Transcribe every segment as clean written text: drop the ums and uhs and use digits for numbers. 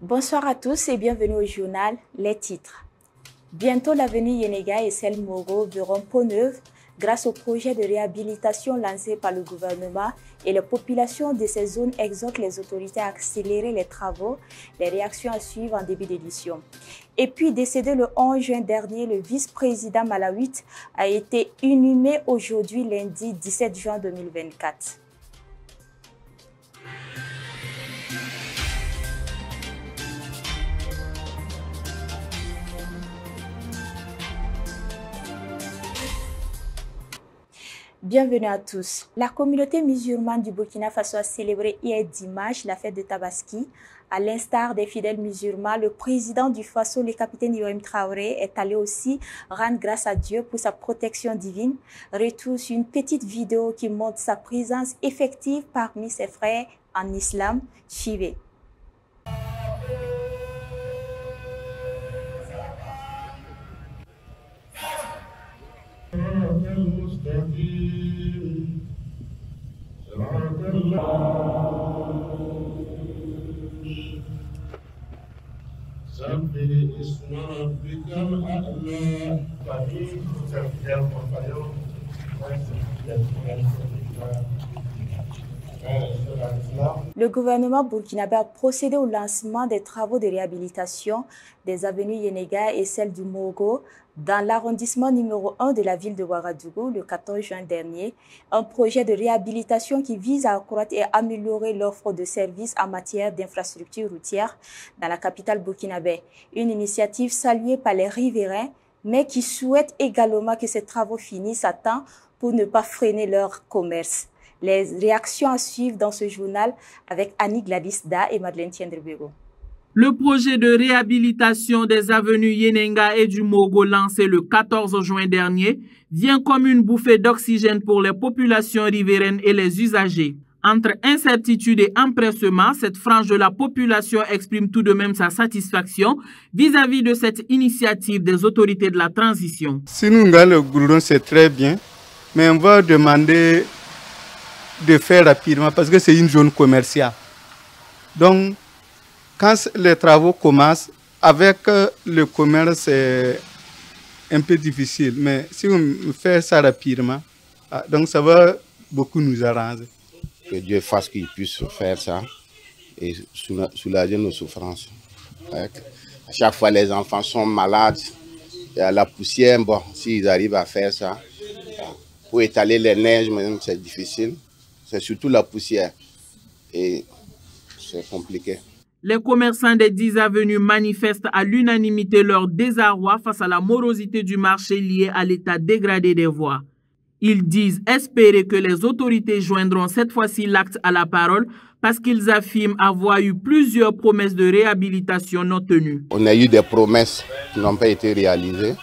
Bonsoir à tous et bienvenue au journal Les titres. Bientôt l'avenue Yenega et celle Mogo verront peau neuve grâce au projet de réhabilitation lancé par le gouvernement et les populations de ces zones exhortent les autorités à accélérer les travaux, les réactions à suivre en début d'édition. Et puis décédé le 11 juin dernier, le vice-président malawite a été inhumé aujourd'hui lundi 17 juin 2024. Bienvenue à tous. La communauté musulmane du Burkina Faso a célébré hier dimanche la fête de Tabaski. À l'instar des fidèles musulmans, le président du Faso, le capitaine Ibrahim Traoré, est allé aussi rendre grâce à Dieu pour sa protection divine. Retour sur une petite vidéo qui montre sa présence effective parmi ses frères en islam. Suivez. Le gouvernement burkinabé a procédé au lancement des travaux de réhabilitation des avenues Yenega et celle du Mogo dans l'arrondissement numéro 1 de la ville de Ouagadougou le 14 juin dernier. Un projet de réhabilitation qui vise à accroître et améliorer l'offre de services en matière d'infrastructures routières dans la capitale burkinabé. Une initiative saluée par les riverains, mais qui souhaitent également que ces travaux finissent à temps pour ne pas freiner leur commerce. Les réactions à suivre dans ce journal avec Annie Gladys Da et Madeleine Tiendrebego. Le projet de réhabilitation des avenues Yenenga et du Mogo lancé le 14 juin dernier vient comme une bouffée d'oxygène pour les populations riveraines et les usagers. Entre incertitude et empressement, cette frange de la population exprime tout de même sa satisfaction vis-à-vis de cette initiative des autorités de la transition. Sinunga, le goudron, c'est très bien, mais on va demander de faire rapidement parce que c'est une zone commerciale. Donc, quand les travaux commencent, avec le commerce, c'est un peu difficile. Mais si on fait ça rapidement, donc ça va beaucoup nous arranger. Que Dieu fasse qu'il puisse faire ça et soulager nos souffrances. À chaque fois, les enfants sont malades. Il y a la poussière, bon, s'ils arrivent à faire ça, pour étaler les neiges, c'est difficile. C'est surtout la poussière et c'est compliqué. Les commerçants des 10 avenues manifestent à l'unanimité leur désarroi face à la morosité du marché lié à l'état dégradé des voies. Ils disent espérer que les autorités joindront cette fois-ci l'acte à la parole parce qu'ils affirment avoir eu plusieurs promesses de réhabilitation non tenues. On a eu des promesses qui n'ont pas été réalisées.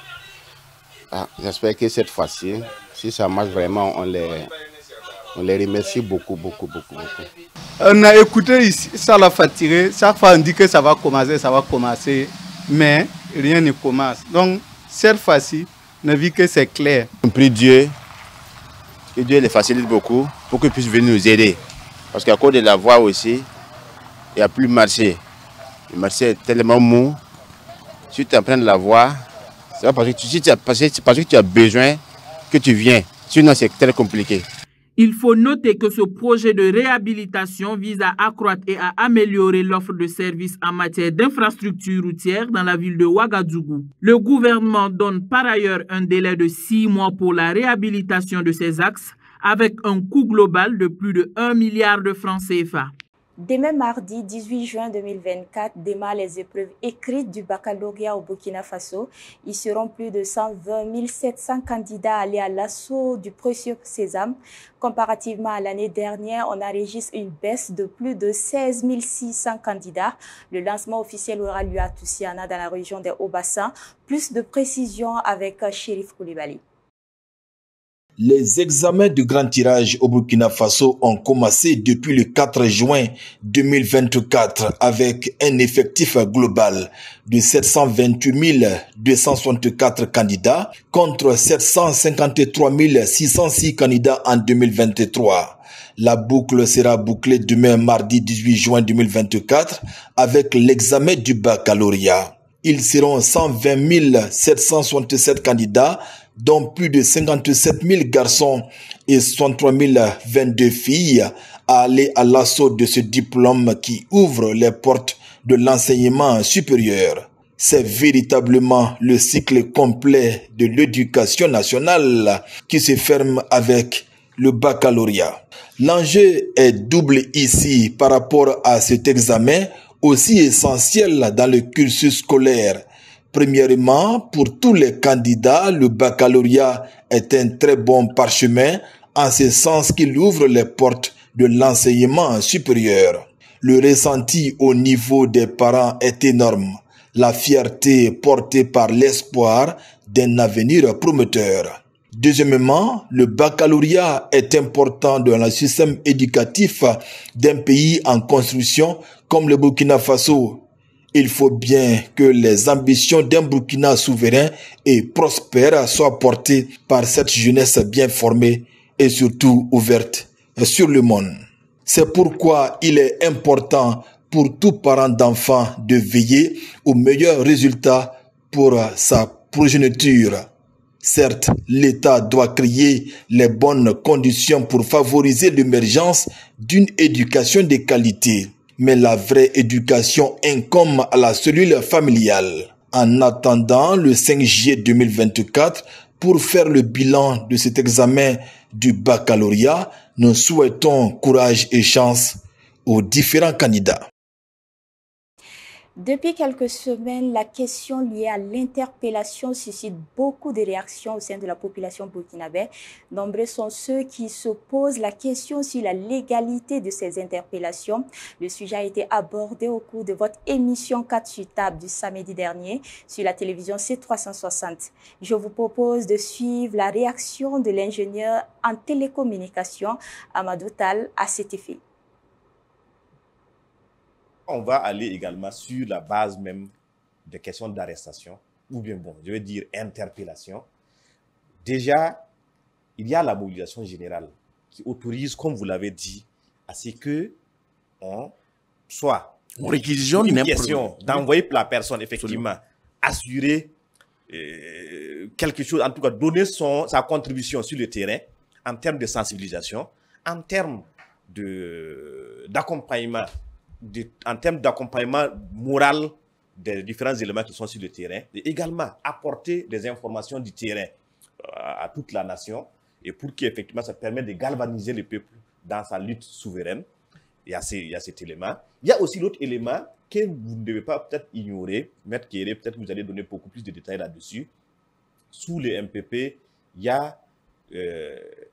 J'espère que cette fois-ci, si ça marche vraiment, on les remercie beaucoup. On a écouté ici, ça l'a fatigué. Chaque fois on dit que ça va commencer, mais rien ne commence. Donc cette fois-ci, on a vu que c'est clair. On prie Dieu, que Dieu les facilite beaucoup pour qu'ils puissent venir nous aider. Parce qu'à cause de la voie aussi, il n'y a plus de marché. Le marché est tellement mou. Si tu apprends la voie, c'est parce que tu as besoin que tu viens. Sinon, c'est très compliqué. Il faut noter que ce projet de réhabilitation vise à accroître et à améliorer l'offre de services en matière d'infrastructures routières dans la ville de Ouagadougou. Le gouvernement donne par ailleurs un délai de 6 mois pour la réhabilitation de ces axes avec un coût global de plus de 1 milliard de francs CFA. Demain mardi 18 juin 2024 démarrent les épreuves écrites du baccalauréat au Burkina Faso. Ils seront plus de 120 700 candidats allés à l'assaut du précieux sésame. Comparativement à l'année dernière, on enregistre une baisse de plus de 16 600 candidats. Le lancement officiel aura lieu à Toussiana dans la région des Hauts-Bassins. Plus de précisions avec Chérif Koulibaly. Les examens de grand tirage au Burkina Faso ont commencé depuis le 4 juin 2024 avec un effectif global de 728 264 candidats contre 753 606 candidats en 2023. La boucle sera bouclée demain mardi 18 juin 2024 avec l'examen du baccalauréat. Ils seront 120 767 candidats, dont plus de 57 000 garçons et 63 022 filles, à aller à l'assaut de ce diplôme qui ouvre les portes de l'enseignement supérieur. C'est véritablement le cycle complet de l'éducation nationale qui se ferme avec le baccalauréat. L'enjeu est double ici par rapport à cet examen aussi essentiel dans le cursus scolaire. Premièrement, pour tous les candidats, le baccalauréat est un très bon parchemin en ce sens qu'il ouvre les portes de l'enseignement supérieur. Le ressenti au niveau des parents est énorme. La fierté portée par l'espoir d'un avenir prometteur. Deuxièmement, le baccalauréat est important dans le système éducatif d'un pays en construction comme le Burkina Faso. Il faut bien que les ambitions d'un Burkina souverain et prospère soient portées par cette jeunesse bien formée et surtout ouverte sur le monde. C'est pourquoi il est important pour tout parent d'enfant de veiller aux meilleurs résultats pour sa progéniture. Certes, l'État doit créer les bonnes conditions pour favoriser l'émergence d'une éducation de qualité. Mais la vraie éducation incombe à la cellule familiale. En attendant le 5 juillet 2024, pour faire le bilan de cet examen du baccalauréat, nous souhaitons courage et chance aux différents candidats. Depuis quelques semaines, la question liée à l'interpellation suscite beaucoup de réactions au sein de la population burkinabé. Nombreux sont ceux qui se posent la question sur la légalité de ces interpellations. Le sujet a été abordé au cours de votre émission 4 sur table du samedi dernier sur la télévision C360. Je vous propose de suivre la réaction de l'ingénieur en télécommunication Amadou Tal à cet effet. On va aller également sur la base même des questions d'arrestation, ou bien, bon, je veux dire interpellation. Déjà, il y a la mobilisation générale qui autorise, comme vous l'avez dit, à ce que on soit une question d'envoyer la personne, effectivement, assurer quelque chose, en tout cas, donner sa contribution sur le terrain en termes de sensibilisation, en termes d'accompagnement, en termes d'accompagnement moral des différents éléments qui sont sur le terrain, et également apporter des informations du terrain à toute la nation, et pour qu'effectivement ça permette de galvaniser le peuple dans sa lutte souveraine. Il y a cet élément. Il y a aussi l'autre élément que vous ne devez pas peut-être ignorer. Maître Kéré, peut-être que vous allez donner beaucoup plus de détails là-dessus. Sous le MPP, il y a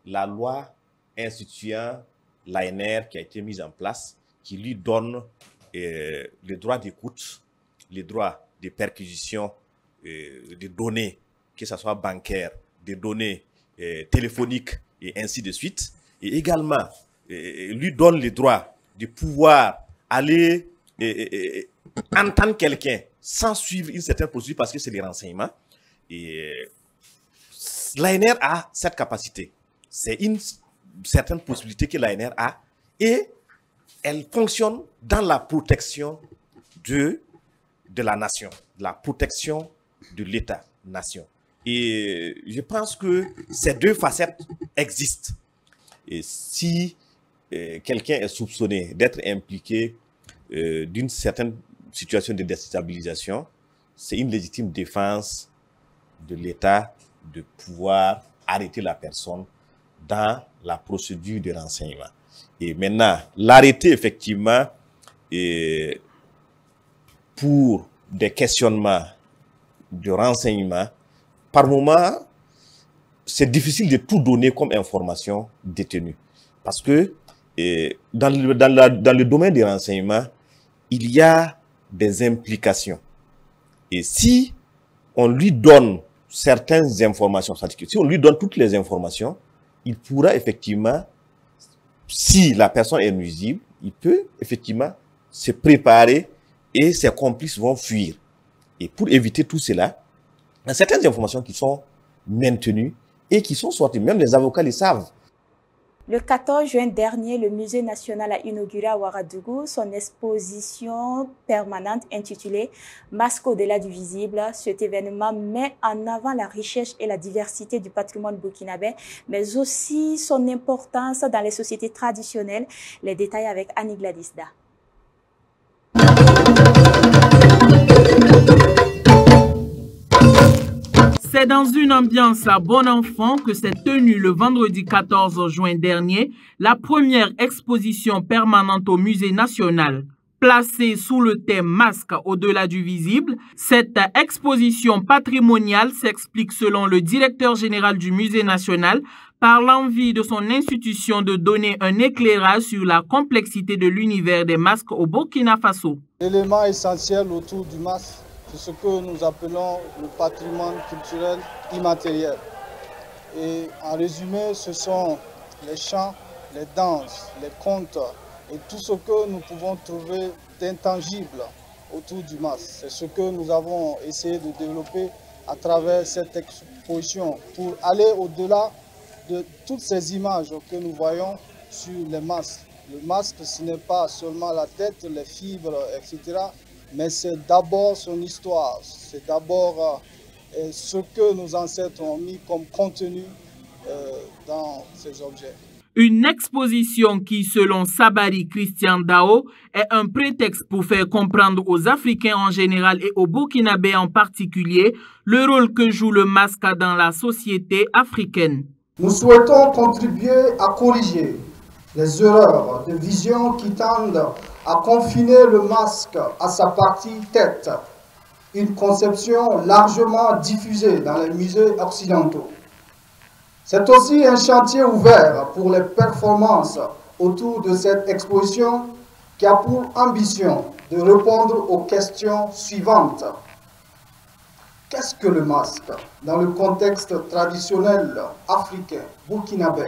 la loi instituant l'ANR qui a été mise en place, qui lui donne le droit d'écoute, le droit de perquisition des données, que ce soit bancaires, des données téléphoniques et ainsi de suite. Et également, lui donne le droit de pouvoir aller entendre quelqu'un sans suivre une certaine procédure parce que c'est des renseignements. Et l'ANR a cette capacité. C'est une certaine possibilité que l'ANR a et elle fonctionne dans la protection de la nation, la protection de l'État-nation. Et je pense que ces deux facettes existent. Et si quelqu'un est soupçonné d'être impliqué d'une certaine situation de déstabilisation, c'est une légitime défense de l'État de pouvoir arrêter la personne dans la procédure de renseignement. Et maintenant, l'arrêter effectivement pour des questionnements de renseignement, par moment, c'est difficile de tout donner comme information détenue. Parce que dans le domaine des renseignements, il y a des implications. Et si on lui donne certaines informations, si on lui donne toutes les informations, il pourra effectivement, si la personne est nuisible, il peut effectivement se préparer et ses complices vont fuir. Et pour éviter tout cela, il y a certaines informations qui sont maintenues et qui sont sorties. Même les avocats le savent. Le 14 juin dernier, le Musée national a inauguré à Ouagadougou son exposition permanente intitulée « Masque au-delà du visible ». Cet événement met en avant la richesse et la diversité du patrimoine burkinabé, mais aussi son importance dans les sociétés traditionnelles. Les détails avec Annie Gladisda. C'est dans une ambiance à bon enfant que s'est tenue le vendredi 14 juin dernier la première exposition permanente au Musée national. Placée sous le thème « Masque au-delà du visible », cette exposition patrimoniale s'explique selon le directeur général du Musée national par l'envie de son institution de donner un éclairage sur la complexité de l'univers des masques au Burkina Faso. L'élément essentiel autour du masque, c'est ce que nous appelons le patrimoine culturel immatériel. Et en résumé, ce sont les chants, les danses, les contes et tout ce que nous pouvons trouver d'intangible autour du masque. C'est ce que nous avons essayé de développer à travers cette exposition pour aller au-delà de toutes ces images que nous voyons sur les masques. Le masque, ce n'est pas seulement la tête, les fibres, etc., mais c'est d'abord son histoire, c'est d'abord ce que nos ancêtres ont mis comme contenu dans ces objets. Une exposition qui, selon Sabari Christian Dao, est un prétexte pour faire comprendre aux Africains en général et aux Burkinabés en particulier le rôle que joue le masque dans la société africaine. Nous souhaitons contribuer à corriger les erreurs de vision qui tendent à confiner le masque à sa partie tête, une conception largement diffusée dans les musées occidentaux. C'est aussi un chantier ouvert pour les performances autour de cette exposition qui a pour ambition de répondre aux questions suivantes. Qu'est-ce que le masque dans le contexte traditionnel africain, burkinabé?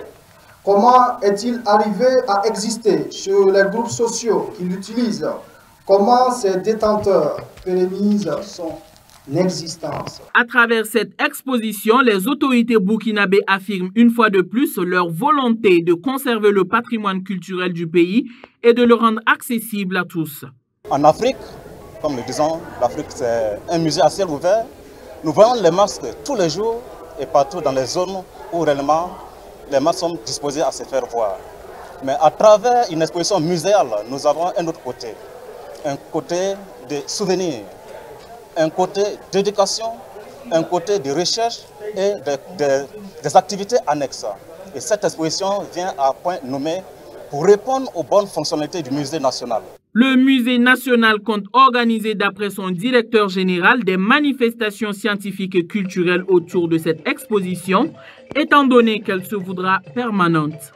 Comment est-il arrivé à exister chez les groupes sociaux qui l'utilisent? Comment ses détenteurs pérennisent son existence? À travers cette exposition, les autorités burkinabées affirment une fois de plus leur volonté de conserver le patrimoine culturel du pays et de le rendre accessible à tous. En Afrique, comme nous disons, l'Afrique c'est un musée à ciel ouvert. Nous voyons les masques tous les jours et partout dans les zones où réellement les masques sont disposés à se faire voir. Mais à travers une exposition muséale, nous avons un autre côté. Un côté de souvenirs, un côté d'éducation, un côté de recherche et des activités annexes. Et cette exposition vient à point nommé pour répondre aux bonnes fonctionnalités du musée national. Le musée national compte organiser, d'après son directeur général, des manifestations scientifiques et culturelles autour de cette exposition, étant donné qu'elle se voudra permanente.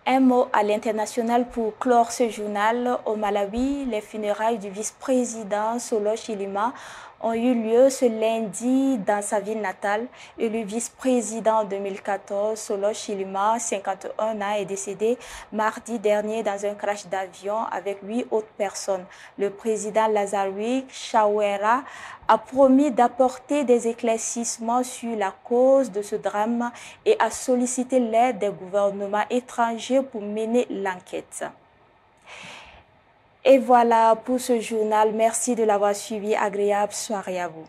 Un mot à l'international pour clore ce journal. Au Malawi, les funérailles du vice-président Solo Chilima ont eu lieu ce lundi dans sa ville natale. Et le vice-président en 2014, Solo Chilima, 51 ans, est décédé mardi dernier dans un crash d'avion avec 8 autres personnes. Le président Lazarus Chaouera a promis d'apporter des éclaircissements sur la cause de ce drame et a sollicité l'aide des gouvernements étrangers pour mener l'enquête. Et voilà pour ce journal. Merci de l'avoir suivi. Agréable soirée à vous.